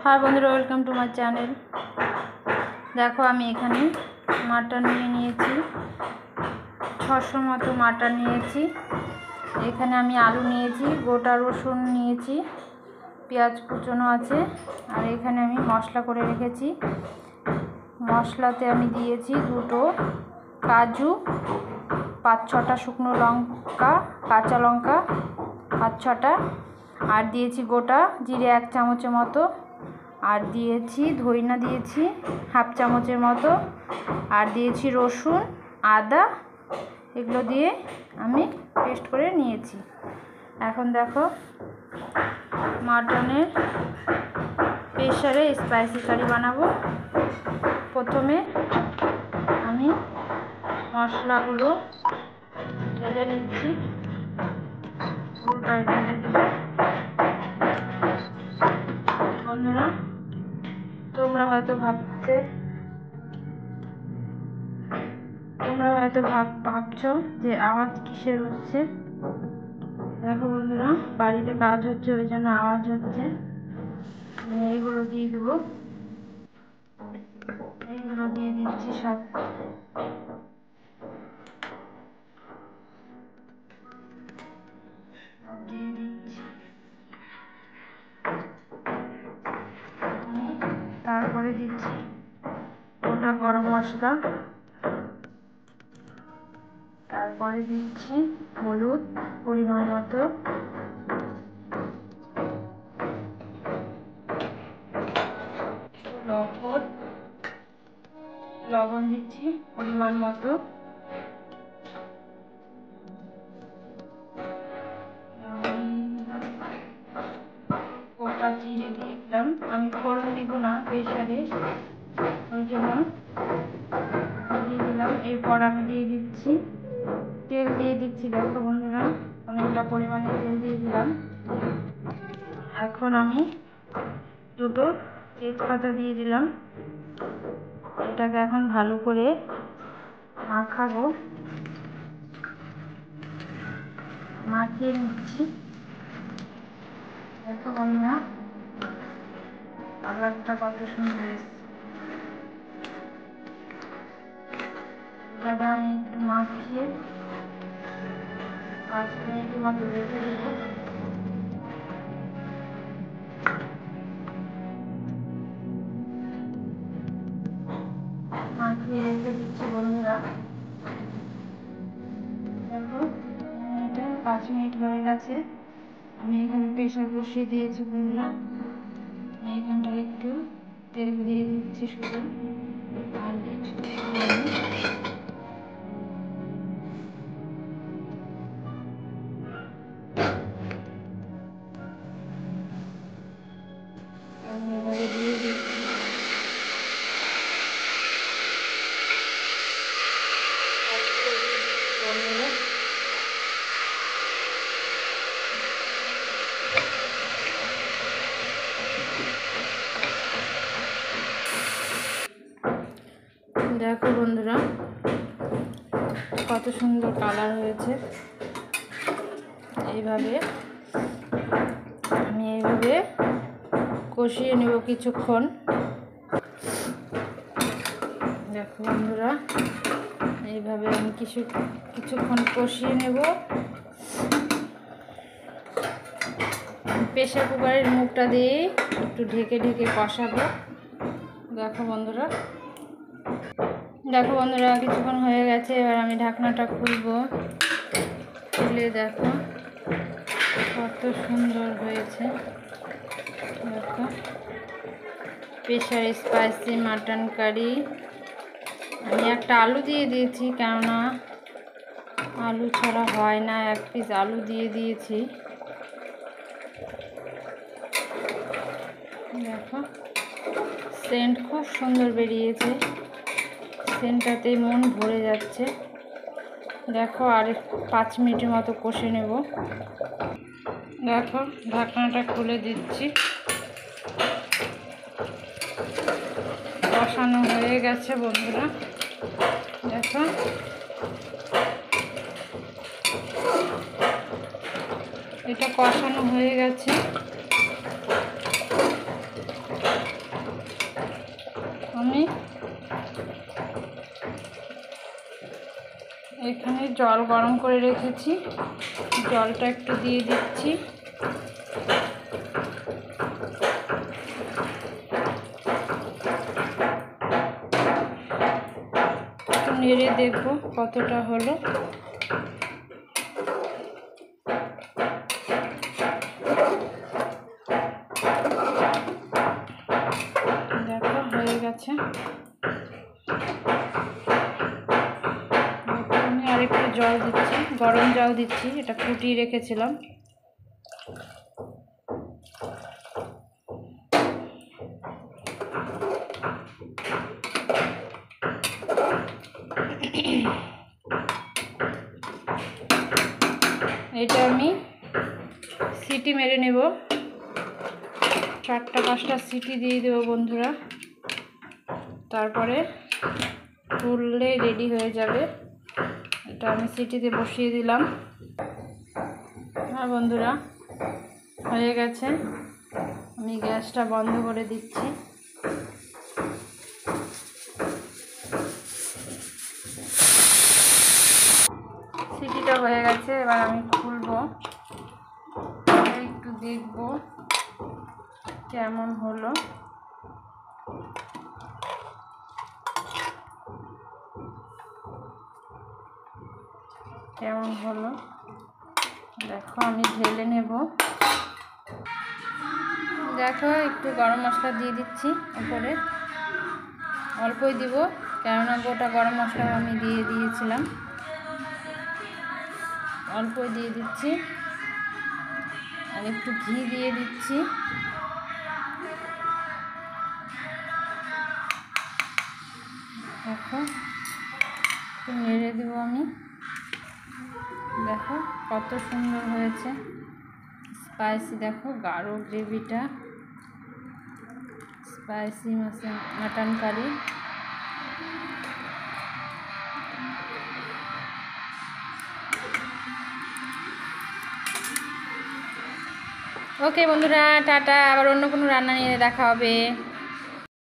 हाय बंधुरा welcome to my channel. देखो आमी एखाने माटन निये 600 मतो माटन नियेछि। एखाने आमी आलू नियेछि, गोटा रसुन नियेछि, पेঁয়াজ कुचोनो आछे और एखाने आमी मशला करे रेखेछि। मशलाते आमी दिएछि दुटो काजू, 5-6टा शुकनो लंका, काँचा लंका 5-6टा और दिएछि गोटा जिरे 1 चामचेर मतो और दिएछि धनिया दिएछि हाफ चामचेर मतो और दिएछि रसुन आदा एगुलो दिए आमी पेस्ट करे निएछि। एखन देखो माटनेर प्रेसारे स्पाइसी कारि बानाबो। प्रथमे आमी मशलागुलो ढेले निচ্ছি। পুরোটাই ঢেলে দিলাম। বন্ধুরা তোমরা হয়তো ভাবছো যে আওয়াজ কিসের হচ্ছে। দেখো বন্ধুরা বাড়িতে কাজ হচ্ছে ওই জন্য আওয়াজ হচ্ছে। এইগুলো দিয়ে দেবো, এইগুলো দিয়ে দিচ্ছি সব। দিয়ে দিচ্ছি তারপরে দিচ্ছি গোটা গরম মশলা, তারপরে দিচ্ছি হলুদ পরিমাণ মতো, লবণ দিচ্ছি পরিমাণ মতো, গোটা জিরে দিয়ে দিলাম। আমি ফোড়ন দিব না প্রেসারে, ওই জন্য দিয়ে দিলাম। এরপর আমি দিয়ে দিচ্ছি তেল দিয়ে দিচ্ছি। দেখো বন্ধুরা অনেকটা পরিমাণে তেল দিয়ে দিলাম। এখন আমি দুটো তেজপাতা দিয়ে দিলাম। এটাকে এখন ভালো করে মাখাবো, মাখিয়ে নিচ্ছি। দেখো বন্ধুরা কালারটা কত সুন্দর এসেছে। এবার আমি একটু মাখিয়ে 5 মিনিটের মতো রেখে দেবো। মাখিয়ে রেখে দিচ্ছি বন্ধুরা। দেখো 5 মিনিট হয়ে গেছে। আমি এখানে প্রেসার বসিয়ে দিয়েছি বন্ধুরা। এইখানটা একটু তেল দিয়ে দিচ্ছি শুধু, আর কিছু এবারে দিয়ে দিচ্ছি। দেখো বন্ধুরা কত সুন্দর কালার হয়েছে। এইভাবে আমি কষিয়ে নেব কিছুক্ষণ। দেখো বন্ধুরা এইভাবে আমি কিছুক্ষণ কষিয়ে নেব। প্রেসার কুকারের মুখটা দিয়ে একটু ঢেকে ঢেকে কষাবো। দেখো বন্ধুরা কিছুক্ষণ হয়ে গেছে। এবার আমি ঢাকনাটা খুলবো। খুলে দেখো কত সুন্দর হয়েছে। দেখো প্রেসার স্পাইসি মাটন কারি। আমি একটা আলু দিয়ে দিয়েছি, কেননা আলু ছাড়া হয় না। 1 পিস আলু দিয়ে দিয়েছি। দেখো সেন্ট খুব সুন্দর বেরিয়েছে, সেন্টটাতে মন ভরে যাচ্ছে। দেখো আর 5 মিনিটের মতো কষে নেব। দেখো ঢাকনাটা খুলে দিচ্ছি। কষানো হয়ে গেছে বন্ধুরা। দেখো এটা কষানো হয়ে গেছে। এখানে জল গরম করে রেখেছি, জলটা একটু দিয়ে দিচ্ছি। একটু নেড়ে দেখবো কতটা হলো। দেখো হয়ে গেছে। আমি আরেকটু জল দিচ্ছি, গরম জল দিচ্ছি, এটা ফুটিয়ে রেখেছিলাম। এটা আমি সিটি মেরে নেব, 4-5টা সিটি দিয়ে দেবো বন্ধুরা, তারপরে তুললে রেডি হয়ে যাবে। এটা আমি সিটিতে বসিয়ে দিলাম। হ্যাঁ বন্ধুরা, হয়ে গেছে। আমি গ্যাসটা বন্ধ করে দিচ্ছি। সিটিটা হয়ে গেছে, এবার আমি খুলবো, একটু দেখবো কেমন হলো। কেমন হলো দেখো, আমি ঢেলে নেব। দেখো একটু গরম মশলা দিয়ে দিচ্ছি উপরে, অল্পই দিব, কেননা গোটা গরম মশলা আমি দিয়ে দিয়েছিলাম। অল্পই দিয়ে দিচ্ছি, আর একটু ঘি দিয়ে দিচ্ছি। দেখো একটু নেড়ে দেবো আমি। দেখো কত সুন্দর হয়েছে, স্পাইসি। দেখো গাঢ় গ্রেভিটা, স্পাইসি মাটন কারি। ওকে বন্ধুরা, টাটা, আবার অন্য কোনো রান্না নিয়ে দেখা হবে।